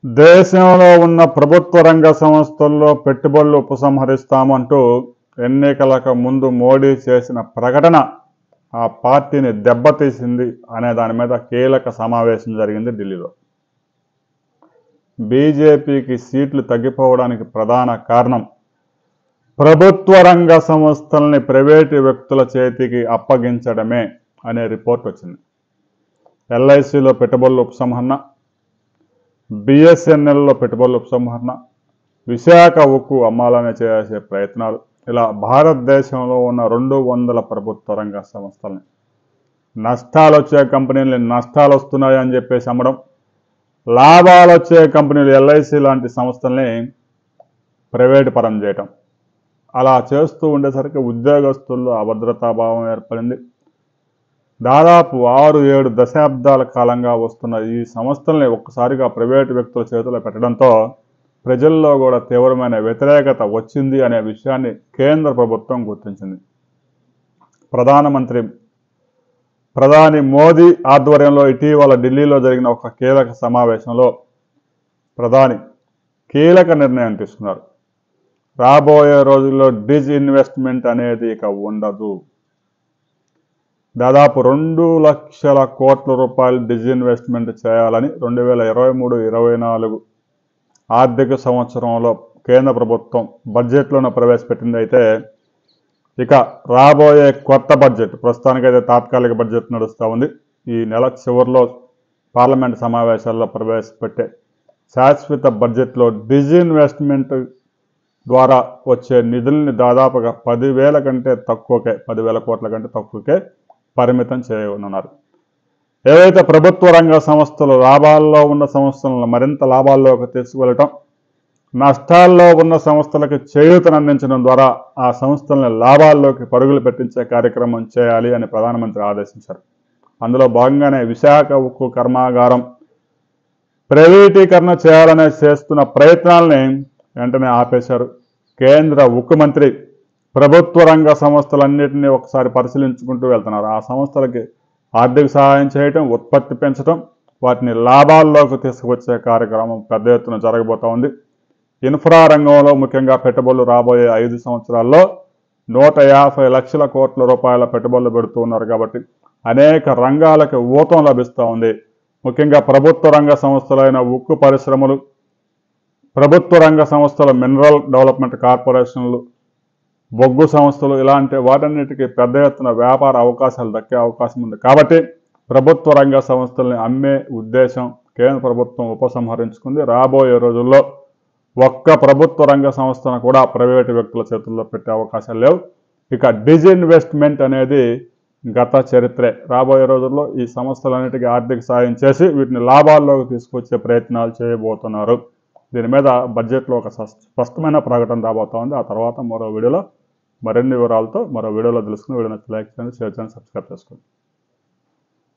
దేశంలో ఉన్న ప్రభుత్వ రంగ సంస్థల్లో పెట్టుబడులు ఉపసంహరిస్తామంటూ ఎన్నికలకు ముందు మోడీ చేసిన ప్రకటన ఆ పార్టీని దెబ్బతీసింది అనే దాని మీద కీలక సమావేశం జరిగింది ఢిల్లీలో. బీజేపీకి సీట్లు తగ్గిపోవడానికి ప్రధాన కారణం ప్రభుత్వ రంగ సంస్థల్ని ప్రైవేటు వ్యక్తుల చేతికి అప్పగించడమే అనే రిపోర్ట్ వచ్చింది. ఎల్ఐసిలో పెట్టుబడుల ఉపసంహరణ, బిఎస్ఎన్ఎల్లో పెట్టుబడుల ఉపసంహరణ, విశాఖ ఉక్కు అమ్మాలనే చేసే ప్రయత్నాలు, ఇలా భారతదేశంలో ఉన్న 200 ప్రభుత్వ రంగ సంస్థల్ని నష్టాలు వచ్చే కంపెనీలని నష్టాలు వస్తున్నాయని చెప్పేసి అమ్మడం, లాభాలు వచ్చే కంపెనీలు ఎల్ఐసి లాంటి సంస్థల్ని ప్రైవేటు పరం చేయటం, అలా చేస్తూ ఉండేసరికి ఉద్యోగస్తుల్లో అభద్రతాభావం ఏర్పడింది. దాదాపు 6-7 దశాబ్దాల కాలంగా వస్తున్న ఈ సంస్థల్ని ఒక్కసారిగా ప్రైవేటు వ్యక్తుల చేతిలో పెట్టడంతో ప్రజల్లో కూడా తీవ్రమైన వ్యతిరేకత వచ్చింది అనే విషయాన్ని కేంద్ర ప్రభుత్వం గుర్తించింది. ప్రధాని మోదీ ఆధ్వర్యంలో ఇటీవల ఢిల్లీలో జరిగిన ఒక కీలక సమావేశంలో ప్రధాని కీలక నిర్ణయం తీసుకున్నారు. రాబోయే రోజుల్లో డిస్ఇన్వెస్ట్మెంట్ అనేది ఇక ఉండదు. దాదాపు 2 లక్షల కోట్ల రూపాయలు డిస్ఇన్వెస్ట్మెంట్ చేయాలని 2023-24 ఆర్థిక సంవత్సరంలో కేంద్ర ప్రభుత్వం బడ్జెట్లోనే ప్రవేశపెట్టింది. అయితే ఇక రాబోయే కొత్త బడ్జెట్, ప్రస్తుతానికైతే తాత్కాలిక బడ్జెట్ నడుస్తూ ఉంది, ఈ నెల చివరిలో పార్లమెంట్ సమావేశాల్లో ప్రవేశపెట్టే శాశ్వత బడ్జెట్లో డిస్ఇన్వెస్ట్మెంట్ ద్వారా వచ్చే నిధుల్ని దాదాపుగా 10,000 కంటే తక్కువకే, 10,000 కోట్ల కంటే తక్కువకే పరిమితం చేయనున్నారు. ఏవైతే ప్రభుత్వ రంగ సంస్థలు లాభాల్లో ఉన్న సంస్థలను మరింత లాభాల్లోకి తీసుకువెళ్ళటం, నష్టాల్లో ఉన్న సంస్థలకు చేయూతనందించడం ద్వారా ఆ సంస్థలను లాభాల్లోకి పరుగులు పెట్టించే కార్యక్రమం చేయాలి అని ప్రధానమంత్రి ఆదేశించారు. అందులో భాగంగానే విశాఖ ఉక్కు కర్మాగారం ప్రైవేటీకరణ చేయాలనే చేస్తున్న ప్రయత్నాలని వెంటనే ఆపేశారు. కేంద్ర ఉక్కు మంత్రి ప్రభుత్వ రంగ సంస్థలన్నింటినీ ఒకసారి పరిశీలించుకుంటూ వెళ్తున్నారు. ఆ సంస్థలకి ఆర్థిక సహాయం చేయటం, ఉత్పత్తి పెంచడం, వాటిని లాభాల్లోకి తీసుకువచ్చే కార్యక్రమం పెద్ద ఎత్తున జరగబోతూ ఉంది. ఇన్ఫ్రా రంగంలో ముఖ్యంగా పెట్టుబడులు రాబోయే 5 సంవత్సరాల్లో 150 లక్షల కోట్ల రూపాయల పెట్టుబడులు పెడుతూ ఉన్నారు. కాబట్టి అనేక రంగాలకు ఊతం లభిస్తూ ఉంది. ముఖ్యంగా ప్రభుత్వ రంగ సంస్థలైన ఉక్కు పరిశ్రమలు, ప్రభుత్వ రంగ సంస్థల మినరల్ డెవలప్మెంట్ కార్పొరేషన్లు, బొగ్గు సంస్థలు, ఇలాంటి వాటన్నిటికీ పెద్ద ఎత్తున వ్యాపార అవకాశాలు దక్కే అవకాశం ఉంది. కాబట్టి ప్రభుత్వ రంగ సంస్థల్ని అమ్మే ఉద్దేశం కేంద్ర ప్రభుత్వం ఉపసంహరించుకుంది. రాబోయే రోజుల్లో ఒక్క ప్రభుత్వ రంగ సంస్థను కూడా ప్రైవేటు వ్యక్తుల చేతుల్లో పెట్టే అవకాశాలు లేవు. ఇక డిస్ఇన్వెస్ట్మెంట్ అనేది గత చరిత్రే. రాబోయే రోజుల్లో ఈ సంస్థలన్నిటికీ ఆర్థిక సాయం చేసి వీటిని లాభాల్లోకి తీసుకొచ్చే ప్రయత్నాలు చేయబోతున్నారు. దీని మీద బడ్జెట్లో ఒక స్పష్టమైన ప్రకటన రాబోతోంది. ఆ తర్వాత మరో వీడియోలో మరిన్ని వివరాలతో మరో వీడియోలో తెలుసుకుని వీడియో నచ్చితే లైక్ చేయండి, షేర్ చేయండి, సబ్స్క్రైబ్ చేసుకోండి.